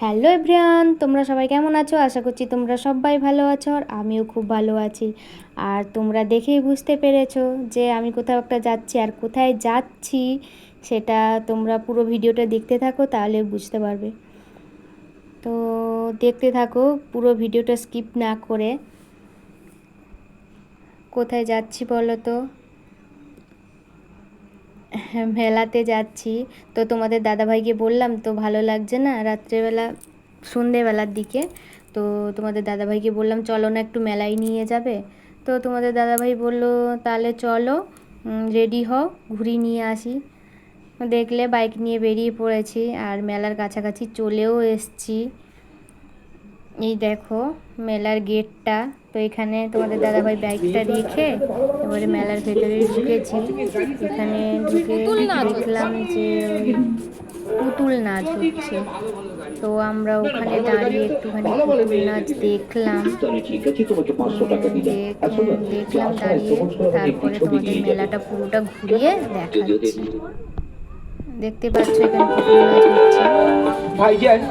Hello everyone, তোমরা সবাই কেমন আছো? আশা করছি তোমরা সবাই ভালো আছো, আর আমিও খুব ভালো আছি। আর তোমরা দেখেই বুঝতে পেরেছো যে আমি কোথাও একটা যাচ্ছি, আর কোথায় যাচ্ছি সেটা তোমরা পুরো ভিডিওটা দেখতে থাকো, তাহলে বুঝতে পারবে। তো দেখতে থাকো পুরো ভিডিওটা স্কিপ না করে। কোথায় যাচ্ছি বলো তো? মেলাতে যাচ্ছি। তো তোমাদের দাদাভাইকে বললাম তো ভালো লাগছে না রাত্রেবেলা, সন্ধেবেলার দিকে। তো তোমাদের দাদাভাইকে বললাম চলো না একটু মেলায় নিয়ে যাবে। তো তোমাদের দাদাভাই বলল তাহলে চলো, রেডি হও, ঘুরিয়ে নিয়ে আসি। দেখলে বাইক নিয়ে বেরিয়ে পড়েছি, আর মেলার কাছাকাছি চলেও এসছি। এই দেখো মেলার গেটটা। তো এখানে তোমাদের দাদাভাই বাইকটা রেখে এবারে মেলার ভেতরে ঢুকেছি। এখানে ঢুকে দেখলাম যে ওই পুতুল নাচ হচ্ছে। তো আমরা ওখানে দাঁড়িয়ে একটুখানি পুতুল নাচ দেখলাম। দেখলাম দাঁড়িয়ে, তারপরে তোমাদের মেলাটা পুরোটা ঘুরিয়ে দেখাচ্ছি। দেখতে পাচ্ছ এখানে পুতুল নাচ হচ্ছে। ভাইজান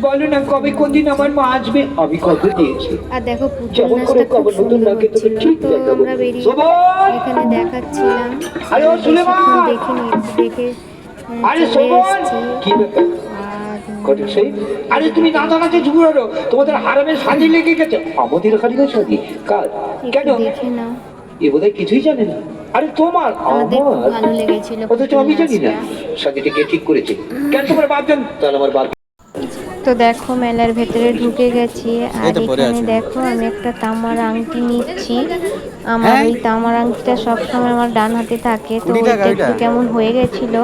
বলো না কবে কোন দিন আমার মা আসবে? আমি কত দিয়েছি। আর দেখো পুতুল নাচটা খুব সুন্দর হচ্ছিল। তো আমরা বেরিয়ে এখানে দেখাচ্ছিলাম, বেশিক্ষণ দেখিনি, একটু দেখে চলে এসেছি। আরে তুমি নাচানাচি শুরু করো, তোমাদের হারামের শাদি লেগে গেছে। আমাদের হারামের শাদি কার? কেন দেখে নাও। এ বোধহয় কিছুই জানে না। আরে তোমার আমাদের খুব ভালো লেগেছিল, অথচ আমি জানি না শাদিটা কে ঠিক করেছে। কেন তোমার বাপ জান? তাহলে আমার বাপ। তো দেখো মেলার ভেতরে ঢুকে গেছি, আর এখানে দেখো আমি একটা তামার আংটি নিচ্ছি। আমার ওই তামার আংটিটা সবসময় আমার ডান হাতে থাকে, তো ওইটা একটু কেমন হয়ে গেছিল,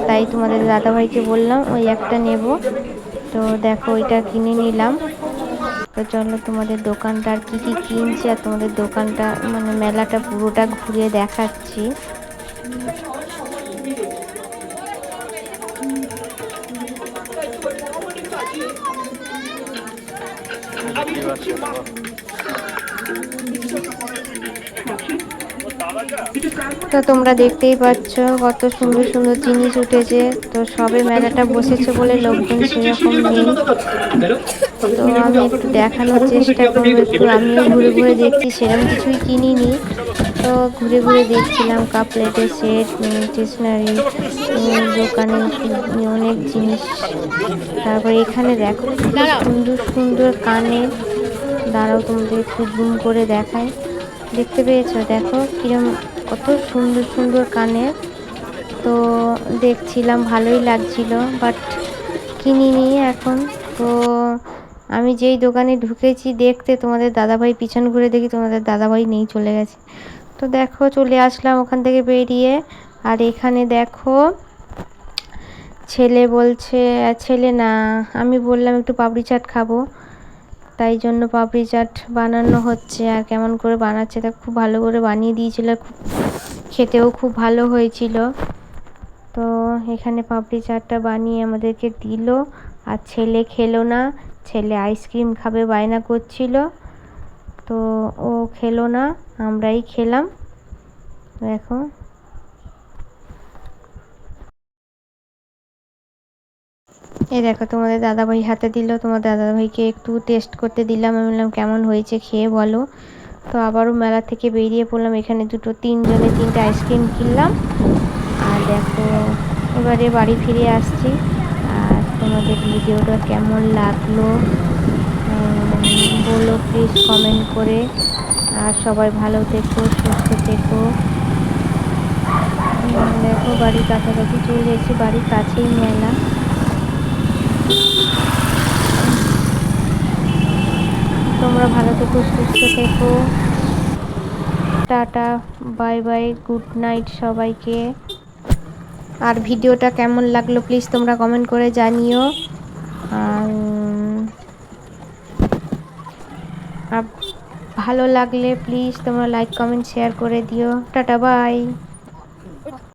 তাই তোমাদের দাদাভাইকে বললাম ওই একটা নেব। তো দেখো ওইটা কিনে নিলাম। তো চলো তোমাদের দোকানটা আর কী কী কিনছি আর তোমাদের দোকানটা মানে মেলাটা পুরোটা ঘুরে দেখাচ্ছি। তো তোমরা দেখতেই পাচ্ছ কত সুন্দর সুন্দর জিনিস উঠেছে। তো সবে মেলাটা বসেছে বলে লোকজন সেরকম নেই। তো আমি একটু দেখানোর চেষ্টা করবো, একটু আমিও ঘুরে ঘুরে দেখছি, সেরকম কিছুই কিনিনি। তো ঘুরে ঘুরে দেখছিলাম কাপ প্লেটের সেট, স্টেশনারি দোকানে অনেক জিনিস। তারপরে এখানে দেখো সুন্দর সুন্দর কানে, দাঁড়াও তোমাদের একটু জুম করে দেখায়। দেখতে পেয়েছো? দেখো কিরম কত সুন্দর সুন্দর কানের। তো দেখছিলাম ভালোই লাগছিল, বাট কিনিনি এখন। তো আমি যেই দোকানে ঢুকেছি দেখতে, তোমাদের দাদাভাই পিছন ঘুরে দেখি তোমাদের দাদাভাই নেই, চলে গেছে। তো দেখো চলে আসলাম ওখান থেকে বেরিয়ে। আর এখানে দেখো ছেলে বলছে, ছেলে না, আমি বললাম একটু পাপড়ি চাট খাবো, তাই জন্য পাপড়ি চাট বানানো হচ্ছে। আর কেমন করে বানাচ্ছে তা খুব ভালো করে বানিয়ে দিয়েছিল, খেতেও খুব ভালো হয়েছিল। তো এখানে পাপড়ি চাটটা বানিয়ে আমাদেরকে দিল, আর ছেলে খেলো না, ছেলে আইসক্রিম খাবে বায়না করছিল। তো ও খেলো না, আমরাই খেলাম। দেখো এই দেখো তোমাদের দাদাভাই হাতে দিল, তোমাদের দাদাভাইকে একটু টেস্ট করতে দিলাম। আমি বললাম কেমন হয়েছে খেয়ে বলো। তো আবারও মেলা থেকে বেরিয়ে পড়লাম, এখানে তিনজনে তিনটে আইসক্রিম কিনলাম। আর দেখো এবারে বাড়ি ফিরে আসছি। আর তোমাদের ভিডিওটা কেমন লাগলো বলো প্লিজ কমেন্ট করে। আর সবাই ভালো থেকো, সুস্থ থেকো। দেখো বাড়ির কাছাকাছি চলে গেছি, বাড়ির কাছেই মেলা। তোমরা ভালো থেকো, সুস্থ থেকো। Tata, bye bye, good night সবাইকে। আর ভিডিওটা কেমন লাগলো প্লিজ তোমরা কমেন্ট করে জানিও। আর ভালো লাগলে প্লিজ তোমরা লাইক কমেন্ট শেয়ার করে দিও। Tata, by.